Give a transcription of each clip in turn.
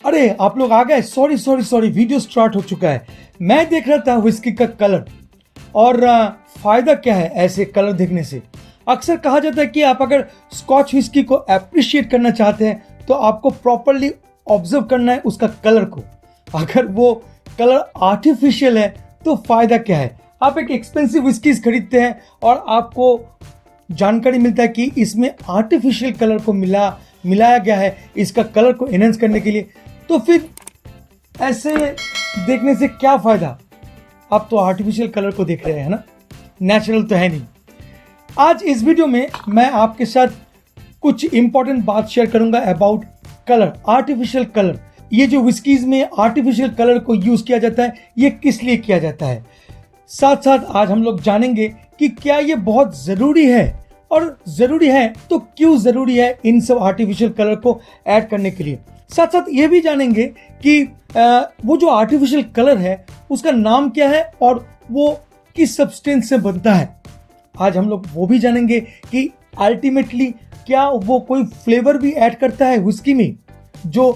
अरे आप लोग आ गए। सॉरी वीडियो स्टार्ट हो चुका है। मैं देख रहा था विस्की का कलर और फायदा क्या है ऐसे कलर देखने से। अक्सर कहा जाता है कि आप अगर स्कॉच विस्की को अप्रिशिएट करना चाहते हैं तो आपको प्रॉपरली ऑब्जर्व करना है उसका कलर को। अगर वो कलर आर्टिफिशियल है तो फायदा क्या है। आप एक एक्सपेंसिव विस्कीज खरीदते हैं और आपको जानकारी मिलता है कि इसमें आर्टिफिशियल कलर को मिलाया गया है इसका कलर को एनहेंस करने के लिए, तो फिर ऐसे देखने से क्या फायदा। आप तो आर्टिफिशियल कलर को देख रहे हैं ना, नेचुरल तो है नहीं। आज इस वीडियो में मैं आपके साथ कुछ इंपॉर्टेंट बात शेयर करूंगा अबाउट कलर, आर्टिफिशियल कलर। ये जो विस्कीज में आर्टिफिशियल कलर को यूज किया जाता है ये किस लिए किया जाता है। साथ साथ आज हम लोग जानेंगे कि क्या ये बहुत जरूरी है, और जरूरी है तो क्यों जरूरी है इन सब आर्टिफिशियल कलर को ऐड करने के लिए। साथ साथ ये भी जानेंगे कि वो जो आर्टिफिशियल कलर है उसका नाम क्या है और वो किस सब्सटेंस से बनता है। आज हम लोग वो भी जानेंगे कि अल्टीमेटली क्या वो कोई फ्लेवर भी ऐड करता है विस्की में जो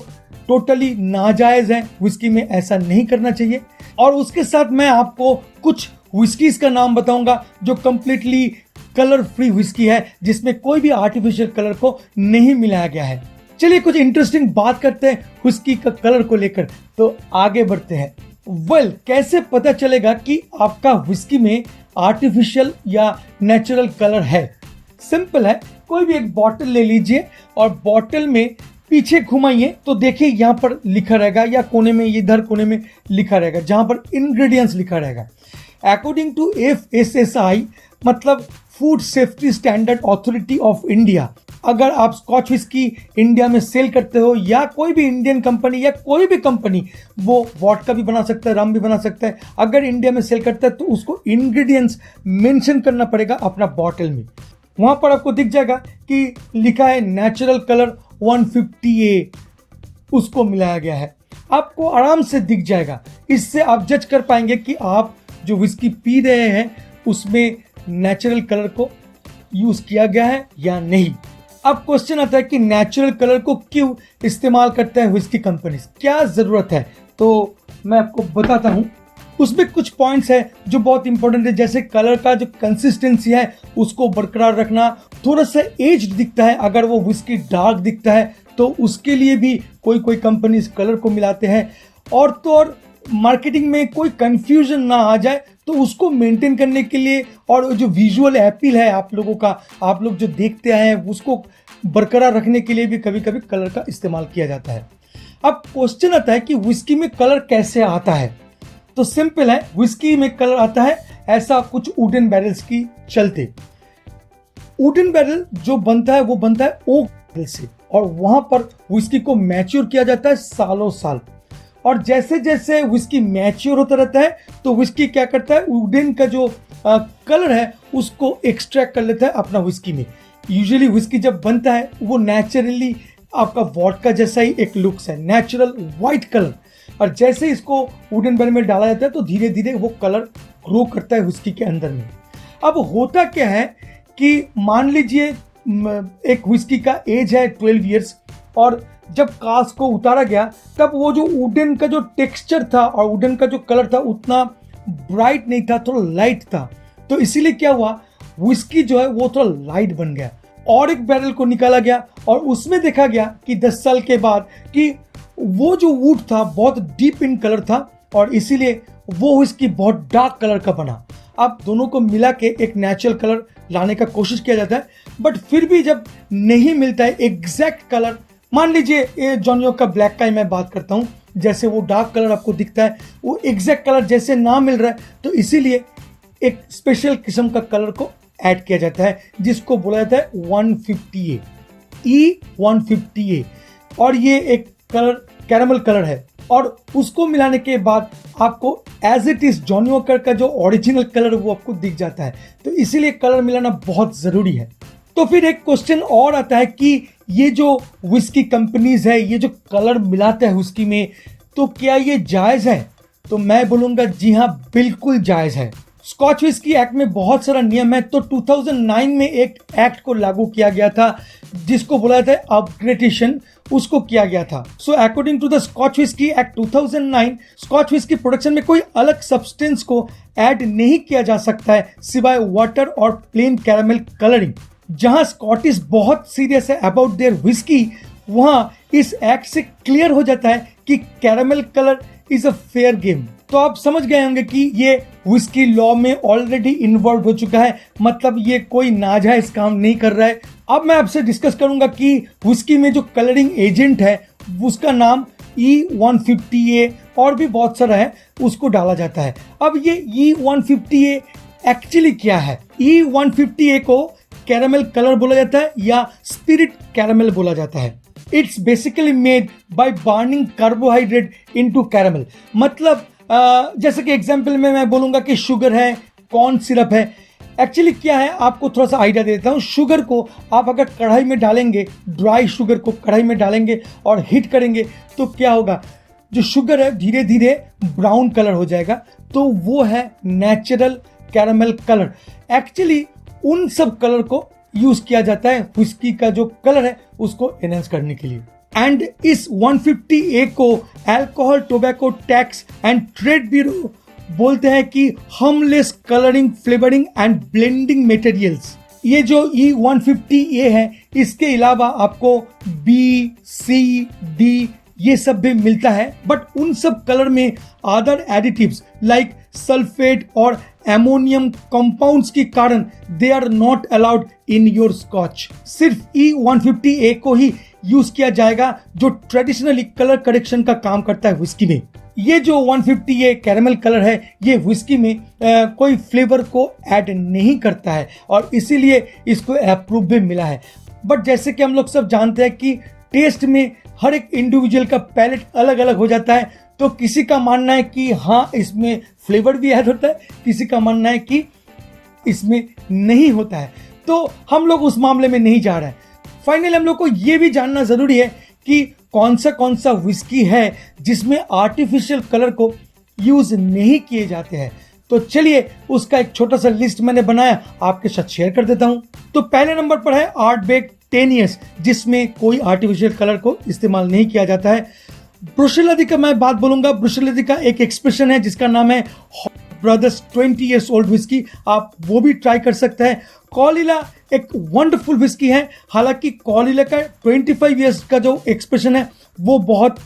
टोटली नाजायज है, विस्की में ऐसा नहीं करना चाहिए। और उसके साथ मैं आपको कुछ विस्कीज का नाम बताऊंगा जो कंप्लीटली कलर फ्री विस्की है, जिसमें कोई भी आर्टिफिशियल कलर को नहीं मिलाया गया है। चलिए कुछ इंटरेस्टिंग बात करते हैं विस्की का कलर को लेकर, तो आगे बढ़ते हैं। कैसे पता चलेगा कि आपका विस्की में आर्टिफिशियल या नेचुरल कलर है। सिंपल है, कोई भी एक बॉटल ले लीजिए और बॉटल में पीछे घुमाइए तो देखिए यहाँ पर लिखा रहेगा, या कोने में, इधर कोने में लिखा रहेगा जहां पर इंग्रेडिएंट्स लिखा रहेगा। अकॉर्डिंग टू FSSI मतलब food safety standard authority of India, अगर आप स्कॉच विस्की इंडिया में सेल करते हो या कोई भी इंडियन कंपनी या कोई भी कंपनी, वो वोडका भी बना सकता है, रम भी बना सकता है, अगर इंडिया में सेल करता है तो उसको इंग्रेडिएंट्स मेंशन करना पड़ेगा अपना बॉटल में। वहां पर आपको दिख जाएगा कि लिखा है नेचुरल कलर 150A, उसको मिलाया गया है। आपको आराम से दिख जाएगा, इससे आप जज कर पाएंगे कि आप जो विस्की पी रहे हैं उसमें नेचुरल कलर को यूज किया गया है या नहीं। अब क्वेश्चन आता है कि नेचुरल कलर को क्यों इस्तेमाल करते हैं विस्की कंपनी, क्या जरूरत है। तो मैं आपको बताता हूं। उसमें कुछ पॉइंट्स है जो बहुत इंपॉर्टेंट है, जैसे कलर का जो कंसिस्टेंसी है उसको बरकरार रखना, थोड़ा सा एज दिखता है। अगर वो विस्की डार्क दिखता है तो उसके लिए भी कोई कंपनी इस कलर को मिलाते हैं। और तो और मार्केटिंग में कोई कंफ्यूजन ना आ जाए तो उसको मेंटेन करने के लिए, और जो विजुअल अपील है आप लोगों का, आप लोग जो देखते आए हैं उसको बरकरार रखने के लिए भी कभी कभी कलर का इस्तेमाल किया जाता है। अब क्वेश्चन आता है कि विस्की में कलर कैसे आता है। तो सिंपल है, विस्की में कलर आता है ऐसा कुछ वुडन बैरल्स की चलते। वुडन बैरल जो बनता है वो बनता है ओक बैरल से, और वहां पर विस्की को मैच्योर किया जाता है सालों साल। और जैसे जैसे विस्की मैच्योर होता रहता है तो विस्की क्या करता है, वुडन का जो कलर है उसको एक्सट्रैक्ट कर लेता है अपना विस्की में। यूजुअली विस्की जब बनता है वो नेचुरली आपका वोडका जैसा ही एक लुक्स है, नेचुरल व्हाइट कलर। और जैसे इसको वुडन बैरल में डाला जाता है तो धीरे धीरे वो कलर ग्रो करता है विस्की के अंदर में। अब होता क्या है कि मान लीजिए एक विस्की का एज है 12 इयर्स, और जब कास्ट को उतारा गया तब वो जो वुडन का जो टेक्सचर था और वुडन का जो कलर था उतना ब्राइट नहीं था, थोड़ा लाइट था। तो इसीलिए क्या हुआ, विस्की जो है वो थोड़ा लाइट बन गया। और एक बैरल को निकाला गया और उसमें देखा गया कि 10 साल के बाद कि वो जो वुड था बहुत डीप इन कलर था, और इसीलिए वो विस्की बहुत डार्क कलर का बना। अब दोनों को मिला के एक नेचुरल कलर लाने का कोशिश किया जाता है, बट फिर भी जब नहीं मिलता है एग्जैक्ट कलर, मान लीजिए ये जॉनी वॉकर ब्लैक का ही मैं बात करता हूं, जैसे वो डार्क कलर आपको दिखता है वो एग्जैक्ट कलर जैसे ना मिल रहा है, तो इसीलिए एक स्पेशल किस्म का कलर को ऐड किया जाता है जिसको बोला जाता है 150A, E150A। और ये एक कलर कैरामल कलर है, और उसको मिलाने के बाद आपको as it is Johnnie Walker का जो ओरिजिनल कलर वो आपको दिख जाता है। तो इसीलिए कलर मिलाना बहुत जरूरी है। तो फिर एक क्वेश्चन और आता है कि ये जो विस्की कंपनीज है ये जो कलर मिलाता है विस्की में, तो क्या ये जायज है। तो मैं बोलूंगा जी हाँ, बिल्कुल जायज है। स्कॉच विस्की एक्ट में बहुत सारा नियम है, तो 2009 में एक एक्ट को लागू किया गया था जिसको बोला जाता है अपग्रेडेशन, उसको किया गया था। So according to the Scotch whisky act 2009, Scotch whisky production में कोई अलग सब्सटेंस को ऐड नहीं किया जा सकता है सिवाय वाटर और प्लेन कैरामल कलरिंग। जहां स्कॉटिश बहुत सीरियस है अबाउट देयर विस्की, वहां इस एक्ट से क्लियर हो जाता है कि caramel colour is a fair game. तो आप समझ गए होंगे कि ये विस्की लॉ में ऑलरेडी इन्वॉल्व हो चुका है, मतलब ये कोई नाजायज काम नहीं कर रहा है। अब मैं आपसे डिस्कस करूंगा कि विस्की में जो कलरिंग एजेंट है उसका नाम E150A और भी बहुत सारा है, उसको डाला जाता है। अब ये E150A एक्चुअली क्या है? E150A को कैरामल कलर बोला जाता है या स्पिरिट कैरामल बोला जाता है। It's basically made by burning carbohydrate into caramel. मतलब जैसे कि एग्जांपल में मैं बोलूंगा कि शुगर है, कॉर्न सिरप है। एक्चुअली क्या है, आपको थोड़ा सा आइडिया देता हूँ। शुगर को आप अगर कढ़ाई में डालेंगे, ड्राई शुगर को कढ़ाई में डालेंगे और हीट करेंगे तो क्या होगा, जो शुगर है धीरे धीरे ब्राउन कलर हो जाएगा, तो वो है नेचुरल कैरामल कलर। एक्चुअली उन सब कलर को यूज किया जाता है विस्की का जो कलर है उसको एनहांस करने के लिए। एंड इस 150A को alcohol, tobacco tax and trade bureau बोलते हैं कि harmless colouring, flavouring and blending materials. ये जो E150A है, इसके अलावा आपको B, C, D ये सब भी मिलता है, बट उन सब कलर में अदर एडिटिव्स लाइक सल्फेट और एमोनियम कंपाउंड्स के कारण they are not allowed in your Scotch. सिर्फ E150A को ही यूज किया जाएगा जो ट्रेडिशनली कलर करेक्शन का काम करता है विस्की में। ये जो 150A कैरामल कलर है, ये विस्की में कोई फ्लेवर को ऐड नहीं करता है और इसीलिए इसको अप्रूव भी मिला है। बट जैसे कि हम लोग सब जानते हैं कि टेस्ट में हर एक इंडिविजुअल का पैलेट अलग अलग हो जाता है, तो किसी का मानना है कि हाँ इसमें फ्लेवर भी ऐड होता है, किसी का मानना है कि इसमें नहीं होता है, तो हम लोग उस मामले में नहीं जा रहे हैं। फाइनली हम लोग को ये भी जानना जरूरी है कि कौन सा विस्की है जिसमें आर्टिफिशियल कलर को यूज नहीं किए जाते हैं। तो चलिए उसका एक छोटा सा लिस्ट मैंने बनाया, आपके साथ शेयर कर देता हूं। तो पहले नंबर पर है आर्टबेक 10 years, जिसमें कोई आर्टिफिशियल कलर को इस्तेमाल नहीं किया जाता है। ब्रुसेलोडी का मैं बात बोलूंगा। ब्रुसेलोडी का एक एक्सप्रेशन है जिसका नाम है ब्रदर्स 20 years old विस्की, आप वो भी ट्राई कर सकते हैं। कॉलिला एक वंडरफुल विस्की है, हालांकि कॉलिला का 25 years का जो एक्सप्रेशन है वो बहुत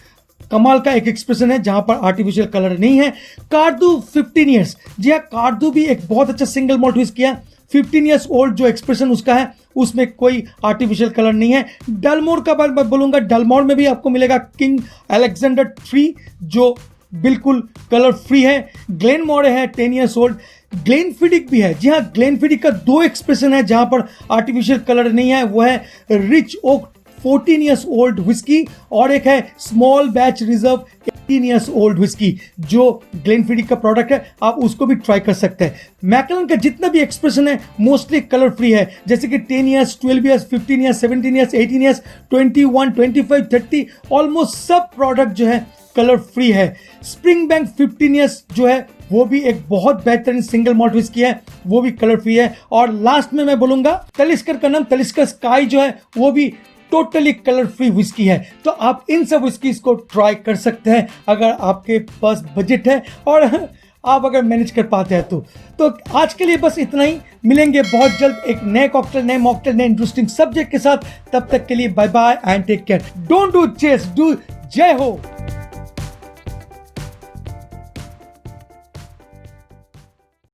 कमाल का एक एक्सप्रेशन है जहां पर आर्टिफिशियल कलर नहीं है। कार्दू 15 years, जी हाँ, कार्दू भी एक बहुत अच्छा सिंगल मॉल्ट विस्की है। 15 years old जो एक्सप्रेशन उसका है उसमें कोई आर्टिफिशियल कलर नहीं है। डलमोर का बात मैं बोलूंगा, डलमोर में भी आपको मिलेगा किंग अलेक्जेंडर 3 जो बिल्कुल कलर फ्री है। ग्लेनमोरे है 10 years old। ग्लेनफिडिक भी है, जी हाँ, ग्लेनफिडिक का 2 एक्सप्रेशन है जहां पर आर्टिफिशियल कलर नहीं है, वो है rich oak 14 years old whisky और एक है small batch reserve 18 years old whisky जो ग्लेनफिडिक का प्रोडक्ट है, आप उसको भी ट्राई कर सकते हैं। मैकलन का जितना भी एक्सप्रेशन है मोस्टली कलर फ्री है, जैसे कि 10 years, 12 years, 15 years, 17 years, 18 years, 21, 25, 30 almost सब प्रोडक्ट जो है कलर फ्री है। स्प्रिंग बैंक 15 years जो है वो भी एक बहुत बेहतरीन सिंगल मॉल्ट विस्की है, वो भी कलर फ्री है। और लास्ट में मैं बोलूंगा तलिस्कर का नाम, तलिस्कर स्काई जो है वो भी टोटली कलर फ्री विस्की है। तो आप इन सब विस्कीज को ट्राई कर सकते हैं अगर आपके पास बजट है और आप अगर मैनेज कर पाते हैं तो आज के लिए बस इतना ही। मिलेंगे बहुत जल्द एक नए कॉकटेल, नए मॉकटेल, नए इंटरेस्टिंग सब्जेक्ट के साथ। तब तक के लिए bye bye and take care. Don't do chase, do जय हो।